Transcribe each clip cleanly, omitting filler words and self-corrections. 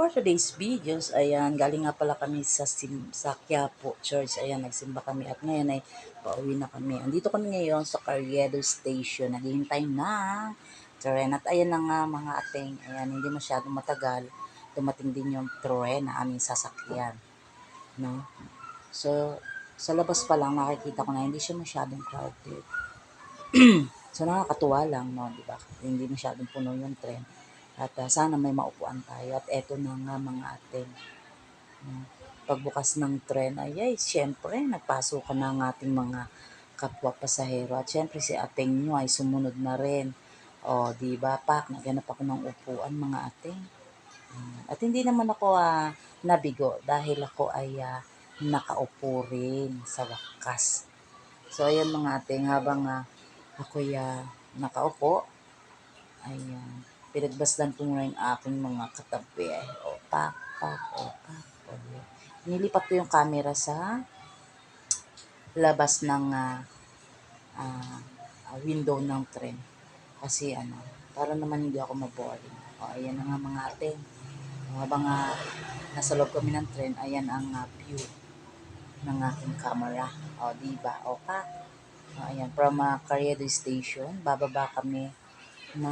For today's videos, ayan, galing nga pala kami sa Quiapo Church. Ayan, nagsimba kami at ngayon ay pauwi na kami. Andito kami ngayon sa Carriedo Station. Naghihintay na tren. At ayan na nga mga ating, ayan, hindi masyadong matagal. Dumating din yung tren na aming sasakyan. No? So, sa labas pa lang nakikita ko na hindi siya masyadong crowded. So, nakakatuwa lang, no? Diba? Hindi masyadong puno yung tren. At sana may maupuan tayo. At eto na nga mga ating pagbukas ng tren ay syempre nagpasok na ang ating mga kapwa pasahero. At syempre si ating nyo ay sumunod na rin. O, di ba pak, naghanap ako ng upuan mga ating. At hindi naman ako nabigo dahil ako ay nakaupo rin sa wakas. So, ayan mga ating, habang ako'y nakaupo, ay pinagbasdan ko muna yung aking mga katabi. O, pak, pak, o, pak, o. Nilipat ko yung camera sa labas ng window ng tren. Kasi para naman hindi ako maboring. O, ayan na nga mga ating. Habang nasa loob kami ng tren, ayan ang view ng aking camera. O, diba? O, pak. O, ayan, from Carriedo Station, bababa kami na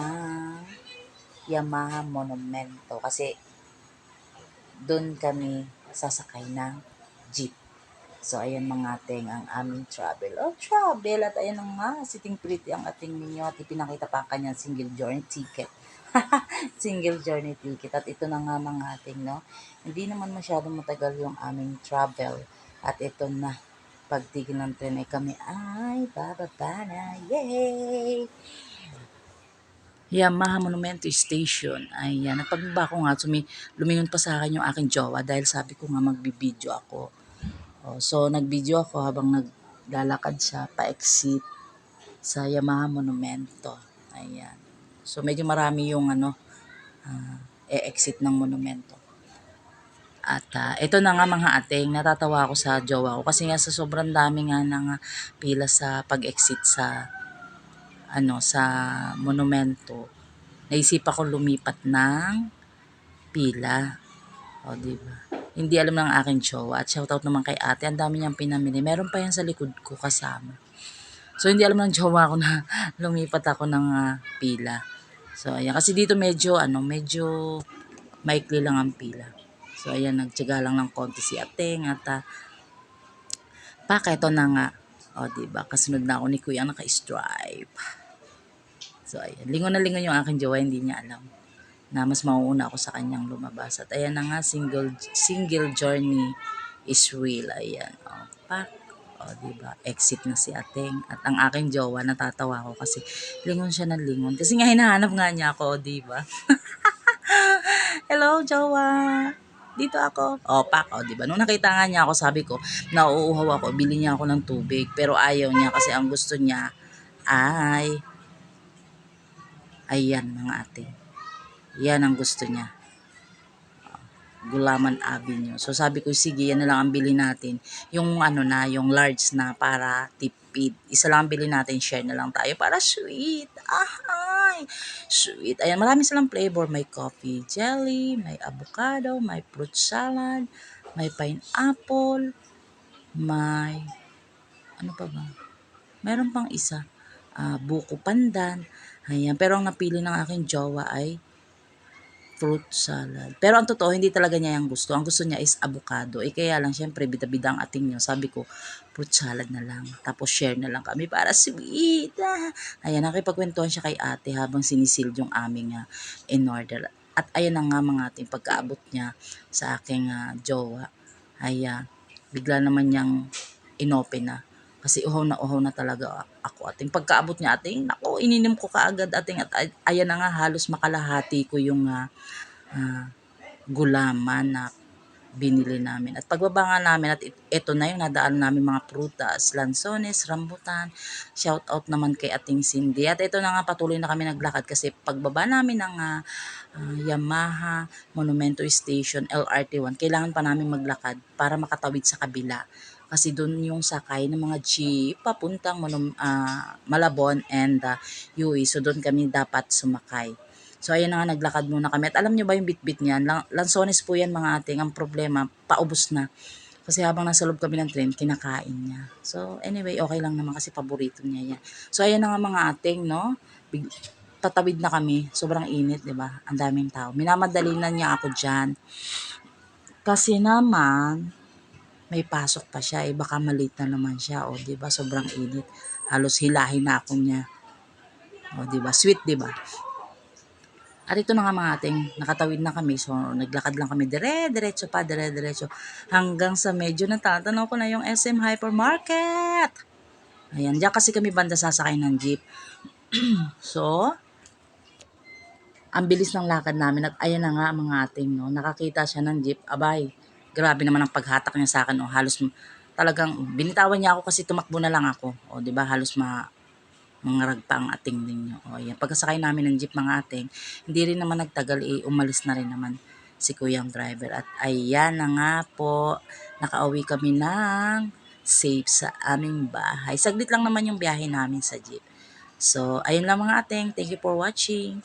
Yamaha Monumento kasi doon kami sasakay ng jeep. So, ayan mga ating ang aming travel. Oh, travel! At ayan nga, sitting pretty ang ating ninyo at ipinakita pa ang kanyang single journey ticket. Single journey ticket. At ito na nga mga ating, no? Hindi naman masyadong matagal yung aming travel. At ito na, pagtigil ng tren ay kami ay bababa na. Yay! Yamaha Monumento Station. Ayan, napagbaba ko nga, lumingon pa sa akin yung aking jowa dahil sabi ko nga magbibideo ako. So, nag-video ako habang naglalakad siya pa-exit sa Yamaha Monumento. Ayan. So, medyo marami yung e-exit ng monumento. At ito na nga mga ating, natatawa ako sa jowa ko kasi nga sa sobrang dami nga ng pila sa pag-exit sa sa monumento. Naisip ako lumipat ng pila. O, diba? Hindi alam ng aking jowa. At shoutout naman kay ate. Ang dami niyang pinamili. Meron pa yan sa likod ko kasama. So, hindi alam ng jowa ko na lumipat ako ng pila. So, ayan. Kasi dito medyo maikli lang ang pila. So, ayan. Nagtyaga lang ng konti si ateng. At, ito na nga. O, diba? Kasunod na ako ni kuya naka-stripe. So, ayan. Lingon na lingon yung aking jowa. Hindi niya alam na mas mauuna ako sa kanyang lumabas. At ayan na nga, single journey is real. Ayan. O, pak. O, diba? Exit na si ateng. At ang aking jowa, natatawa ko kasi lingon siya ng lingon. Kasi nga hinahanap nga niya ako, o, diba? Hello, jowa. Dito ako. O, pak. O, diba? Nung nakita nga niya ako, sabi ko, nauuhaw ako, bili niya ako ng tubig. Pero ayaw niya kasi ang gusto niya ay ayan mga ate. Yan ang gusto niya. Gulaman Avenue. So sabi ko, sige, yan na lang ang bili natin. Yung yung large na para tipid. Isa lang ang bili natin, share na lang tayo para sweet. Ahay! Sweet. Ayan, marami silang flavor. May coffee jelly, may avocado, may fruit salad, may pineapple, may ano pa ba? Meron pang isa. Buko pandan. Ayan. Pero ang napili ng aking jowa ay fruit salad. Pero ang totoo, hindi talaga niya yung gusto. Ang gusto niya is avocado. Kaya lang, syempre, bida-bida ang ating niyo. Sabi ko, fruit salad na lang. Tapos share na lang kami para sweet. Ayan, nakipagkwentuhan siya kay ate habang sinisil yung aming in order. At ayan na nga mga ating pagkaabot niya sa aking jowa. Ay, bigla naman niyang inopen na. Kasi uhaw na talaga ako ating. Pagkaabot niya ating, naku, ininom ko kaagad ating. At ayan na nga, halos makalahati ko yung gulaman na binili namin. At pagbaba nga namin, at ito na yung nadaan namin mga prutas, lansones, rambutan. Shout out naman kay ating Cindy. At ito na nga, patuloy na kami naglakad kasi pagbaba namin ng Yamaha Monumento Station LRT1, kailangan pa namin maglakad para makatawid sa kabila. Kasi doon yung sakay ng mga jeep papuntang Malabon and UE. So doon kami dapat sumakay. So, ayan na nga, naglakad muna kami. At alam nyo ba yung bitbit niyan? Lansones po yan mga ating. Ang problema, paubos na. Kasi habang nasa loob kami ng train, kinakain niya. So, anyway, okay lang naman kasi paborito niya yan. So, ayan na nga mga ating, no? Tatawid na kami. Sobrang init, di ba? Ang daming tao. Minamadali na niya ako dyan. Kasi naman, may pasok pa siya. Baka malate na naman siya. O, di ba? Sobrang init. Halos hilahin na ako niya. O, di ba? Sweet, di ba? At ito na nga mga ating, nakatawid na kami. So, naglakad lang kami dire-diretso pa, dire-diretso. Hanggang sa medyo natatanaw ko na yung SM Hypermarket. Ayan, diyan kasi kami banda sasakay ng jeep. So, ang bilis ng lakad namin. At ayan na nga mga ating, no, nakakita siya ng jeep. Abay, grabe naman ang paghatak niya sa akin. No, halos talagang binitawan niya ako kasi tumakbo na lang ako. O, di ba, halos mangarag pa ang ating ninyo. O, yan. Pagkasakay namin ng jeep mga ating, hindi rin naman nagtagal, umalis na rin naman si kuyang driver. At ayan na nga po, nakauwi kami ng safe sa aming bahay. Saglit lang naman yung biyahe namin sa jeep. So, ayun lang mga ating. Thank you for watching.